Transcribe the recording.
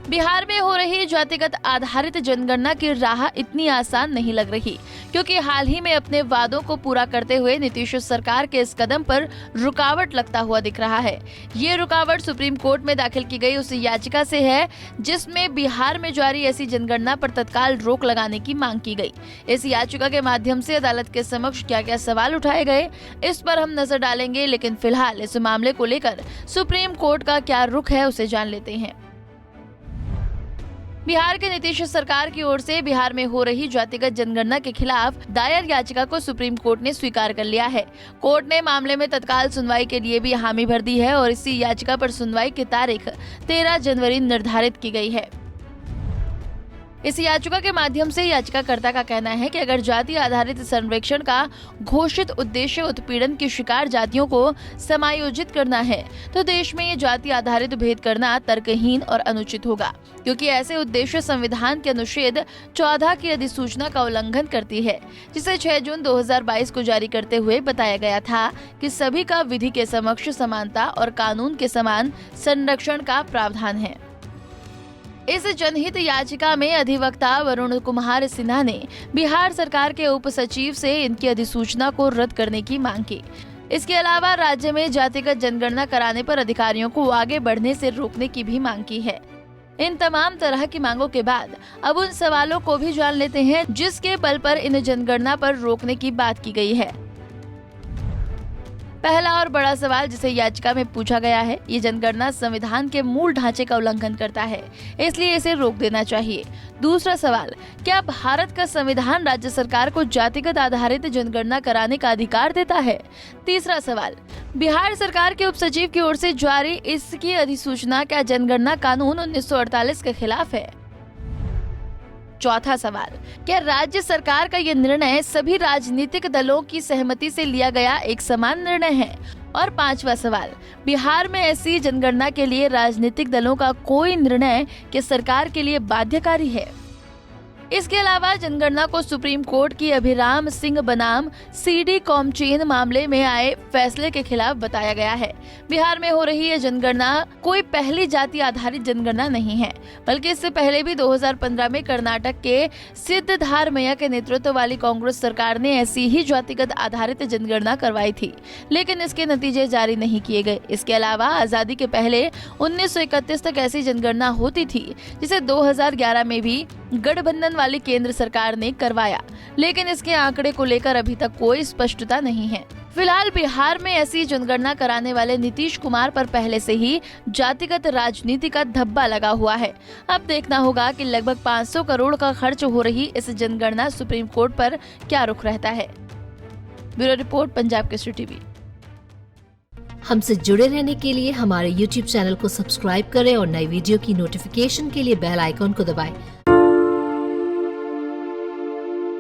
बिहार में हो रही जातिगत आधारित जनगणना की राह इतनी आसान नहीं लग रही, क्योंकि हाल ही में अपने वादों को पूरा करते हुए नीतीश सरकार के इस कदम पर रुकावट लगता हुआ दिख रहा है। ये रुकावट सुप्रीम कोर्ट में दाखिल की गई उस याचिका से है जिसमें बिहार में जारी ऐसी जनगणना पर तत्काल रोक लगाने की मांग की गई। इस याचिका के माध्यम से अदालत के समक्ष क्या क्या सवाल उठाए गए, इस पर हम नजर डालेंगे, लेकिन फिलहाल इस मामले को लेकर सुप्रीम कोर्ट का क्या रुख है उसे जान लेते हैं। बिहार के नीतीश सरकार की ओर से बिहार में हो रही जातिगत जनगणना के खिलाफ दायर याचिका को सुप्रीम कोर्ट ने स्वीकार कर लिया है। कोर्ट ने मामले में तत्काल सुनवाई के लिए भी हामी भर दी है और इसी याचिका पर सुनवाई की तारीख 13 जनवरी निर्धारित की गई है। इस याचिका के माध्यम से याचिकाकर्ता का कहना है कि अगर जाति आधारित सर्वेक्षण का घोषित उद्देश्य उत्पीड़न की शिकार जातियों को समायोजित करना है, तो देश में ये जाति आधारित भेद करना तर्कहीन और अनुचित होगा, क्योंकि ऐसे उद्देश्य संविधान के अनुच्छेद 14 की अधिसूचना का उल्लंघन करती है, जिसे 6 जून 2022 को जारी करते हुए बताया गया था कि सभी का विधि के समक्ष समानता और कानून के समान संरक्षण का प्रावधान है। इस जनहित याचिका में अधिवक्ता वरुण कुमार सिन्हा ने बिहार सरकार के उप सचिव से इनकी अधिसूचना को रद्द करने की मांग की। इसके अलावा राज्य में जातिगत जनगणना कराने पर अधिकारियों को आगे बढ़ने से रोकने की भी मांग की है। इन तमाम तरह की मांगों के बाद अब उन सवालों को भी जान लेते हैं जिसके बल पर इन जनगणना पर रोकने की बात की गई है। पहला और बड़ा सवाल जिसे याचिका में पूछा गया है, ये जनगणना संविधान के मूल ढांचे का उल्लंघन करता है, इसलिए इसे रोक देना चाहिए। दूसरा सवाल, क्या भारत का संविधान राज्य सरकार को जातिगत आधारित जनगणना कराने का अधिकार देता है? तीसरा सवाल, बिहार सरकार के उप सचिव की ओर से जारी इसकी अधिसूचना क्या जनगणना कानून 1948 के खिलाफ है? चौथा सवाल, क्या राज्य सरकार का ये निर्णय सभी राजनीतिक दलों की सहमति से लिया गया एक समान निर्णय है? और पांचवा सवाल, बिहार में ऐसी जनगणना के लिए राजनीतिक दलों का कोई निर्णय क्या सरकार के लिए बाध्यकारी है? इसके अलावा जनगणना को सुप्रीम कोर्ट की अभिराम सिंह बनाम सीडी कॉमचेन मामले में आए फैसले के खिलाफ बताया गया है। बिहार में हो रही यह जनगणना कोई पहली जाति आधारित जनगणना नहीं है, बल्कि इससे पहले भी 2015 में कर्नाटक के सिद्धरामैया के नेतृत्व वाली कांग्रेस सरकार ने ऐसी ही जातिगत आधारित जनगणना करवाई थी, लेकिन इसके नतीजे जारी नहीं किए गए। इसके अलावा आजादी के पहले 1931 तक ऐसी जनगणना होती थी, जिसे 2011 में भी गठबंधन वाली केंद्र सरकार ने करवाया, लेकिन इसके आंकड़े को लेकर अभी तक कोई स्पष्टता नहीं है। फिलहाल बिहार में ऐसी जनगणना कराने वाले नीतीश कुमार पर पहले से ही जातिगत राजनीति का धब्बा लगा हुआ है। अब देखना होगा कि लगभग 500 करोड़ का खर्च हो रही इस जनगणना सुप्रीम कोर्ट पर क्या रुख रहता है। Bureau report, Punjab Kesari TV. हमसे जुड़े रहने के लिए हमारे YouTube चैनल को सब्सक्राइब करें और नई वीडियो की नोटिफिकेशन के लिए बेल आइकॉन को दबाएं।